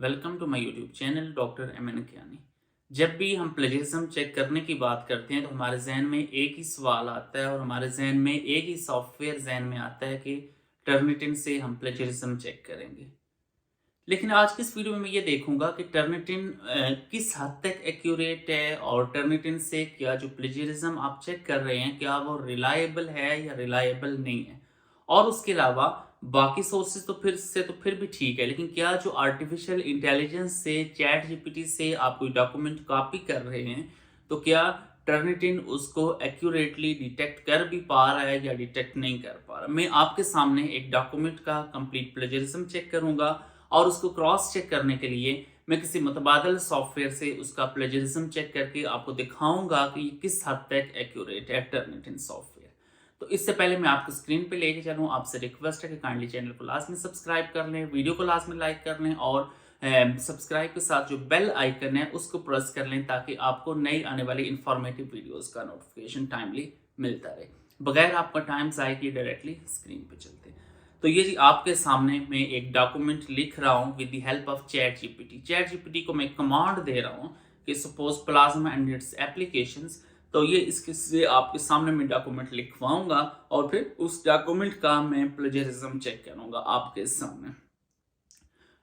Welcome to my YouTube channel doctor MN Kiyani. जब भी हम प्लेजरिज्म चेक करने की बात करते हैं तो हमारे जहन में एक ही सवाल आता है और हमारे जहन में एक ही सॉफ्टवेयर जहन में आता है कि टर्निटिन से हम प्लेजरिज्म चेक करेंगे। लेकिन आज की इस वीडियो में मैं ये देखूंगा कि टर्निटिन किस हद तक एक्यूरेट है और टर्निटिन से क्या जो प्लेजरिज्म आप चेक कर रहे हैं क्या वो रिलायबल है या रिलायबल नहीं है। और उसके अलावा बाकी सोर्सेज तो फिर भी ठीक है, लेकिन क्या जो आर्टिफिशियल इंटेलिजेंस से चैट जीपीटी से आप कोई डॉक्यूमेंट कॉपी कर रहे हैं तो क्या टर्निटिन उसको एक्यूरेटली डिटेक्ट कर भी पा रहा है या डिटेक्ट नहीं कर पा रहा। मैं आपके सामने एक डॉक्यूमेंट का कंप्लीट प्लेजरिज्म चेक करूंगा और उसको क्रॉस चेक करने के लिए मैं किसी मुतबादल सॉफ्टवेयर से उसका प्लेजरिज्म चेक करके आपको दिखाऊंगा कि ये किस हद तक एक्यूरेट है टर्निटिन सॉफ्टवेयर। तो इससे पहले मैं आपको स्क्रीन पे लेके चलूँ, आपसे रिक्वेस्ट है कि काइंडली चैनल को लाजमी सब्सक्राइब कर लें, वीडियो को लाजमी लाइक कर लें और सब्सक्राइब के साथ जो बेल आइकन है उसको प्रेस कर लें ताकि आपको नई आने वाली इंफॉर्मेटिव वीडियोस का नोटिफिकेशन टाइमली मिलता रहे। बगैर आपका टाइम ज़ाया किए डायरेक्टली स्क्रीन पे चलते हैं। तो ये जी आपके सामने मैं एक डॉक्यूमेंट लिख रहा हूँ with the help of chat GPT. Chat GPT को मैं कमांड दे रहा हूँ कि suppose plasma and it's applications. तो ये इसके से आपके सामने मैं डॉक्यूमेंट लिखवाऊंगा और फिर उस डॉक्यूमेंट का मैं प्लेजरिज्म चेक करूंगा आपके सामने।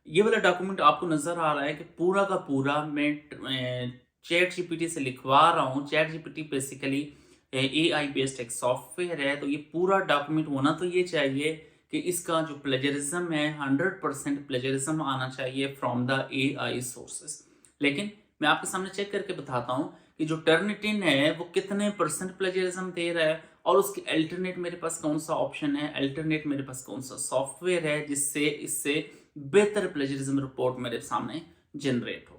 ये वाला डॉक्यूमेंट आपको नजर आ रहा है कि पूरा का पूरा मैं चैट जीपीटी से लिखवा रहा हूँ। Chat GPT basically AI based एक सॉफ्टवेयर है, तो ये पूरा डॉक्यूमेंट होना तो ये चाहिए कि इसका जो प्लेजरिज्म है 100% प्लेजरिज्म आना चाहिए फ्रॉम द एआई सोर्सेस। लेकिन मैं आपके सामने चेक करके बताता हूँ कि जो टर्निटिन है वो कितने परसेंट प्लेजरिज्म दे रहा है और उसके अल्टरनेट मेरे पास कौन सा ऑप्शन है, अल्टरनेट मेरे पास कौन सा सॉफ्टवेयर है जिससे इससे बेहतर प्लेजरिज्म रिपोर्ट मेरे सामने जनरेट होगी।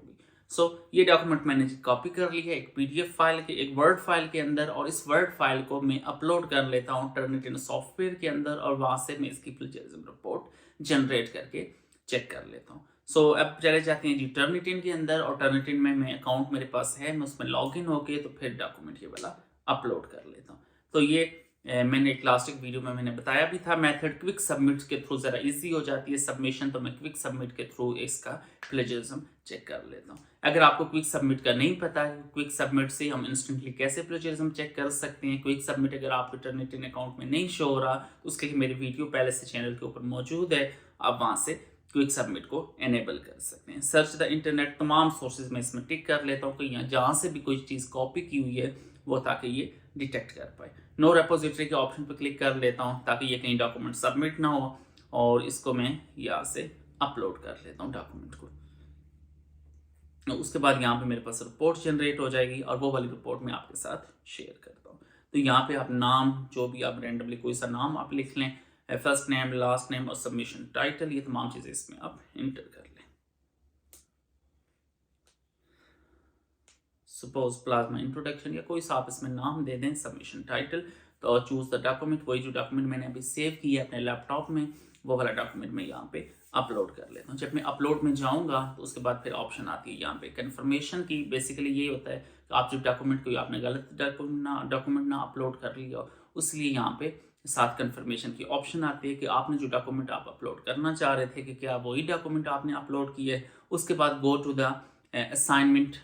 ये डॉक्यूमेंट मैंने कॉपी कर ली है एक पीडीएफ फाइल के, एक वर्ड फाइल के अंदर, और इस वर्ड फाइल को मैं अपलोड कर लेता हूँ टर्निटिन सॉफ्टवेयर के अंदर और वहां से मैं इसकी प्लेजरिज्म रिपोर्ट जनरेट करके चेक कर लेता हूँ। अब चले जाते हैं जी टर्निटिन के अंदर, और टर्निटिन में मैं अकाउंट मेरे पास है, मैं उसमें लॉग इन होके तो फिर डॉक्यूमेंट ये वाला अपलोड कर लेता हूँ। तो ये मैंने एक लास्ट वीडियो में मैंने बताया भी था मेथड क्विक सबमिट के थ्रू ज़रा इजी हो जाती है सबमिशन, तो मैं क्विक सबमिट के थ्रू इसका प्लेजरिज्म चेक कर लेता हूँ। अगर आपको क्विक सबमिट का नहीं पता है क्विक सबमिट से हम इंस्टेंटली कैसे प्लेजरिज्म चेक कर सकते हैं, क्विक सबमिट अगर आपके टर्निटिन अकाउंट में नहीं शो हो रहा तो उसके लिए मेरी वीडियो पहले से चैनल के ऊपर मौजूद है, आप वहाँ से क्विक सबमिट को एनेबल कर सकते हैं। सर्च द इंटरनेट तमाम सोर्सेज में इसमें टिक कर लेता हूँ कि यहाँ जहाँ से भी कोई चीज़ कॉपी की हुई है वो ताकि ये डिटेक्ट कर पाए। नो रेपोजिटरी के ऑप्शन पर क्लिक कर लेता हूँ ताकि ये कहीं डॉक्यूमेंट सबमिट ना हो, और इसको मैं यहाँ से अपलोड कर लेता हूँ डॉक्यूमेंट को। उसके बाद यहाँ पे मेरे पास रिपोर्ट जनरेट हो जाएगी और वो वाली रिपोर्ट मैं आपके साथ शेयर करता हूँ। तो यहाँ पे आप नाम जो भी आप रेंडमली कोई सा नाम आप लिख लें, फर्स्ट नेम, लास्ट नेम और सबमिशन टाइटल, ये तमाम चीज़ें इसमें आप इंटर कर लें। सपोज प्लाज्मा इंट्रोडक्शन या कोई सा आप इसमें नाम दे दें, सबमिशन टाइटल। तो चूज द डॉक्यूमेंट, वही जो डॉक्यूमेंट मैंने अभी सेव किया है अपने लैपटॉप में वो वाला डॉक्यूमेंट मैं यहाँ पे अपलोड कर लेता हूँ। जब मैं अपलोड में जाऊँगा तो उसके बाद फिर ऑप्शन आती है यहाँ पे कन्फर्मेशन की। बेसिकली ये होता है कि आप जो डॉक्यूमेंट कोई आपने गलत डॉक्यूमेंट ना अपलोड कर लिया, उसलिए यहाँ पे साथ कन्फर्मेशन की ऑप्शन आती है कि आपने जो डॉक्यूमेंट आप अपलोड करना चाह रहे थे कि क्या वही डॉक्यूमेंट आपने अपलोड किया है। उसके बाद गो टू द असाइनमेंट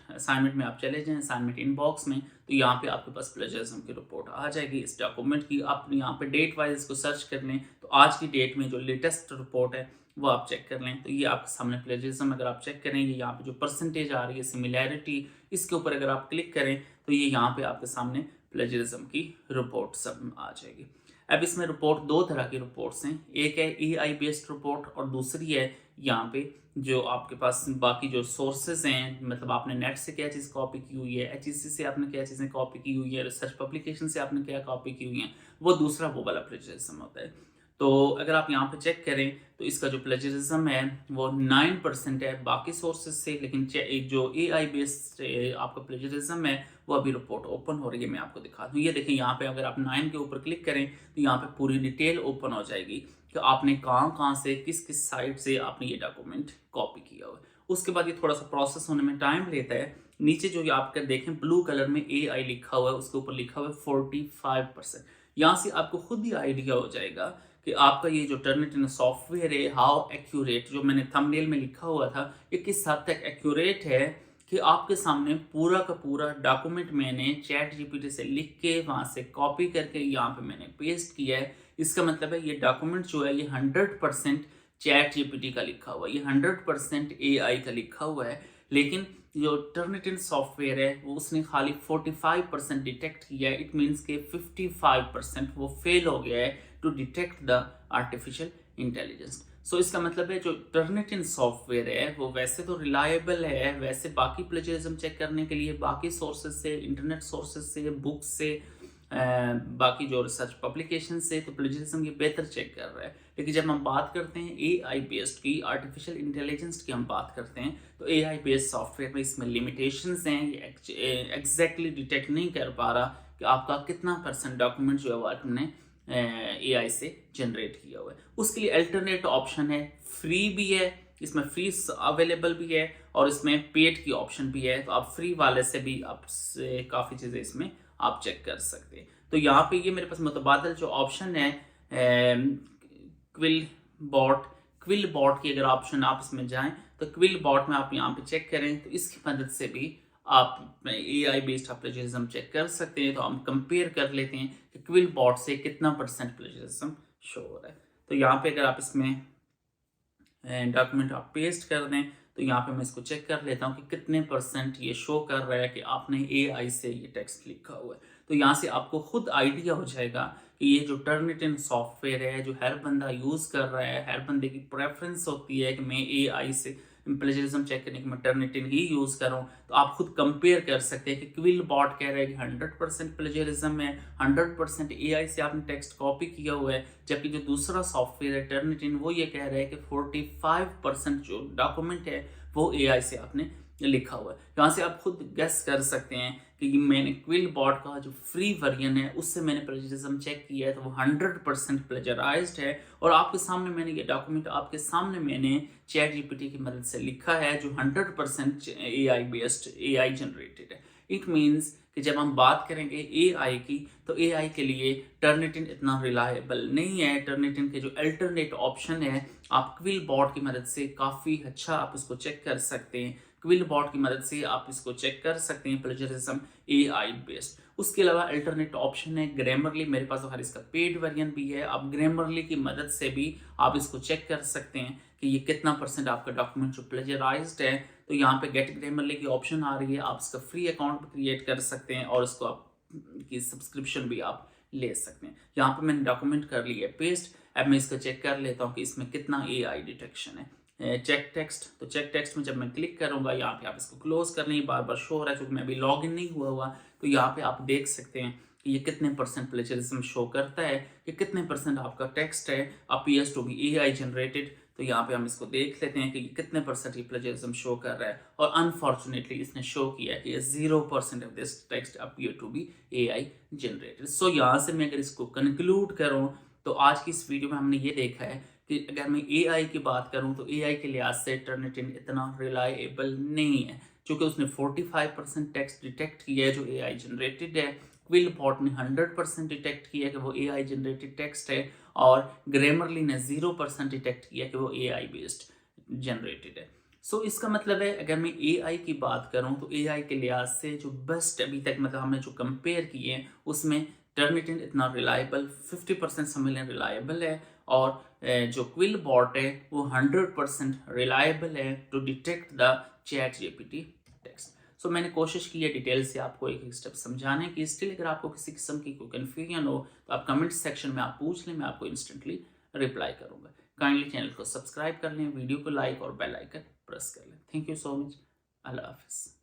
में आप चले जाएं, असाइनमेंट इनबॉक्स में, तो यहाँ पे आपके पास प्लेजरिज्म की रिपोर्ट आ जाएगी इस डॉक्यूमेंट की। आप यहाँ पे डेट वाइज इसको सर्च कर लें तो आज की डेट में जो लेटेस्ट रिपोर्ट है वो आप चेक कर लें। तो ये आपके सामने प्लेजरिज्म अगर आप चेक करेंगे, यहाँ पे जो परसेंटेज आ रही है सिमिलैरिटी, इसके ऊपर अगर आप क्लिक करें तो ये यहाँ पे आपके सामने प्लेजरिज्म की रिपोर्ट सब आ जाएगी। अब इसमें रिपोर्ट दो तरह की रिपोर्ट्स हैं, एक है एआई बेस्ड रिपोर्ट और दूसरी है यहाँ पे जो आपके पास बाकी जो सोर्सेज हैं, मतलब आपने नेट से क्या चीज़ कॉपी की हुई है, एचईसी से आपने क्या चीज़ें कॉपी की हुई है, रिसर्च पब्लिकेशन से आपने क्या कॉपी की हुई है, वो दूसरा वो वाला प्लेजरिज्म होता है। तो अगर आप यहाँ पे चेक करें तो इसका जो प्लेजरिज्म है वो 9% है बाकी सोर्सेज से, लेकिन जो एआई बेस्ड आपका प्लेजरिज्म है वो अभी रिपोर्ट ओपन हो रही है। मैं आपको दिखा दूँ, ये देखिए यहाँ पे अगर आप 9 के ऊपर क्लिक करें तो यहाँ पे पूरी डिटेल ओपन हो जाएगी कि आपने कहाँ से किस किस साइट से आपने ये डॉक्यूमेंट कॉपी किया हुआ है। उसके बाद ये थोड़ा सा प्रोसेस होने में टाइम लेता है। नीचे जो आप कर देखें ब्लू कलर में एआई लिखा हुआ है, उसके ऊपर लिखा हुआ है 45%। यहाँ से आपको खुद ही आइडिया हो जाएगा कि आपका ये जो टर्निटिन सॉफ्टवेयर है हाउ एक्यूरेट, जो मैंने थंबनेल में लिखा हुआ था, ये किस हद तक एक्यूरेट है कि आपके सामने पूरा का पूरा डॉक्यूमेंट मैंने चैट जीपीटी से लिख के वहाँ से कॉपी करके यहाँ पे मैंने पेस्ट किया है। इसका मतलब है ये डॉक्यूमेंट जो है ये 100% चैट जीपीटी का लिखा हुआ है, ये 100% एआई का लिखा हुआ है। लेकिन जो टर्निटिन सॉफ्टवेयर है वो उसने खाली 45% डिटेक्ट किया है। इट मीन्स के 55% वो फेल हो गया है to detect the artificial intelligence. So इसका मतलब है जो टर्निटिन सॉफ्टवेयर है वो वैसे तो रिलायबल है, वैसे बाकी प्लेजरिज्म चेक करने के लिए बाकी सोर्सेज से, इंटरनेट सोर्सेज से, बुक्स से, बाकी जो रिसर्च पब्लिकेशन से तो प्लेजरिज्म ये बेहतर चेक कर रहा है। लेकिन जब हम बात करते हैं एआई बेस्ड की, आर्टिफिशियल इंटेलिजेंस की हम बात करते हैं, तो एआई बेस्ड सॉफ्टवेयर में इसमें लिमिटेशंस हैं। ये एग्जैक्टली डिटेक्ट नहीं कर पा रहा कि आपका कितना % डॉक्यूमेंट जो है वो आपने एआई से जनरेट किया हुआ है। उसके लिए अल्टरनेट ऑप्शन है, फ्री भी है, इसमें फ्री अवेलेबल भी है और इसमें पेड की ऑप्शन भी है। तो आप फ्री वाले से भी आपसे काफ़ी चीज़ें इसमें आप चेक कर सकते हैं। तो यहाँ पे ये मेरे पास मुतबादल जो ऑप्शन है क्विल बॉट की अगर ऑप्शन आप इसमें जाएं तो क्विल बॉट में आप यहाँ पे चेक करें तो इसकी मदद से भी आप एआई बेस्ड प्लेजरिज्म चेक कर सकते हैं। तो हम कंपेयर कर लेते हैं कि क्विल बॉट से कितना % प्लेजरिज्म शो हो रहा है। तो यहाँ पे अगर आप इसमें डॉक्यूमेंट आप पेस्ट कर दें तो यहाँ पे मैं इसको चेक कर लेता हूँ कि कितने % ये शो कर रहा है कि आपने एआई से ये टेक्स्ट लिखा हुआ है। तो यहाँ से आपको खुद आइडिया हो जाएगा कि ये जो टर्निटिन सॉफ्टवेयर है जो हर बंदा यूज़ कर रहा है, हर बंदे की प्रेफरेंस होती है कि मैं एआई से प्लेजरिज्म चेक करने के मैं टर्निटिन ही यूज़ करूँ। तो आप खुद कंपेयर कर सकते हैं कि क्विल बॉट कह रहा है कि 100% प्लेजरिज्म है, 100% एआई से आपने टेक्स्ट कॉपी किया हुआ है, जबकि जो दूसरा सॉफ्टवेयर है टर्निटिन वो ये कह रहा है कि 45% जो डॉक्यूमेंट है वो एआई से आपने लिखा हुआ है। यहाँ से आप खुद गेस कर सकते हैं कि मैंने क्विल बॉट का जो फ्री वर्जन है उससे मैंने प्लेजरिज्म चेक किया है तो वो 100% प्लेजराइज्ड है। और आपके सामने मैंने ये डॉक्यूमेंट आपके सामने मैंने चैट जीपीटी की मदद से लिखा है जो 100% एआई बेस्ड, एआई जनरेटेड है। इट मीन्स कि जब हम बात करेंगे एआई की तो एआई के लिए टर्निटिन इतना रिलायबल नहीं है। टर्निटिन के जो अल्टरनेट ऑप्शन है आप क्विल बॉट की मदद से काफ़ी अच्छा आप इसको चेक कर सकते हैं। क्विल बॉट की मदद से आप इसको चेक कर सकते हैं प्लेजरिज्म एआई बेस्ड। उसके अलावा अल्टरनेट ऑप्शन है ग्रामरली, मेरे पास तो हर इसका पेड वर्जन भी है। आप ग्रामरली की मदद से भी आप इसको चेक कर सकते हैं कि ये कितना % आपका डॉक्यूमेंट जो प्लेजराइज्ड है। तो यहाँ पे गेट ग्रामरली की ऑप्शन आ रही है, आप इसका फ्री अकाउंट भी क्रिएट कर सकते हैं और इसको आप की सब्सक्रिप्शन भी आप ले सकते हैं। यहाँ पे मैंने डॉक्यूमेंट कर लिया पेस्ट। अब मैं इसको चेक कर लेता हूँ कि इसमें कितना एआई डिटेक्शन है। चेक टेक्स्ट, तो चेक टेक्स्ट में जब मैं क्लिक करूंगा यहाँ पे आप इसको क्लोज कर लें, बार बार शो हो रहा है क्योंकि मैं अभी लॉग इन नहीं हुआ तो यहाँ पे आप देख सकते हैं कि ये कितने % प्लेजरिज्म शो करता है कि कितने % आपका टेक्स्ट है appears to be AI generated. तो यहाँ पे हम इसको देख लेते हैं कि कितने % ये प्लेजरिज्म शो कर रहा है और अनफॉर्चुनेटली इसने शो किया है कि 0% of this text appear to be AI generated. So यहाँ से मैं अगर इसको कंक्लूड करूँ तो आज की इस वीडियो में हमने ये देखा है कि अगर मैं एआई की बात करूं तो एआई के लिहाज से टर्निटिन इतना रिलायबल नहीं है क्योंकि उसने 45% टेक्स्ट डिटेक्ट किया है जो एआई जनरेटेड है। क्विल बॉट ने 100% डिटेक्ट किया कि वो एआई जनरेटेड टेक्स्ट है और ग्रामरली ने 0% डिटेक्ट किया कि वो एआई बेस्ड जनरेटेड है। सो इसका मतलब है अगर मैं एआई की बात करूं तो एआई के लिहाज से जो बेस्ट अभी तक मतलब हमने जो कंपेयर किए हैं उसमें टर्निटिन इतना रिलायबल 50% समझ लें रिलायबल है और जो क्विल बॉट है वो 100% रिलायबल है to detect the chat GPT text. So मैंने कोशिश की है डिटेल से आपको एक एक स्टेप समझाने की। स्टिल अगर आपको किसी किस्म की कोई कन्फ्यूजन हो तो आप कमेंट सेक्शन में आप पूछ लें, मैं आपको इंस्टेंटली रिप्लाई करूंगा। काइंडली चैनल को सब्सक्राइब कर लें, वीडियो को लाइक और बेल आइकन प्रेस कर लें। Thank you so much. अल्लाह हाफिज़।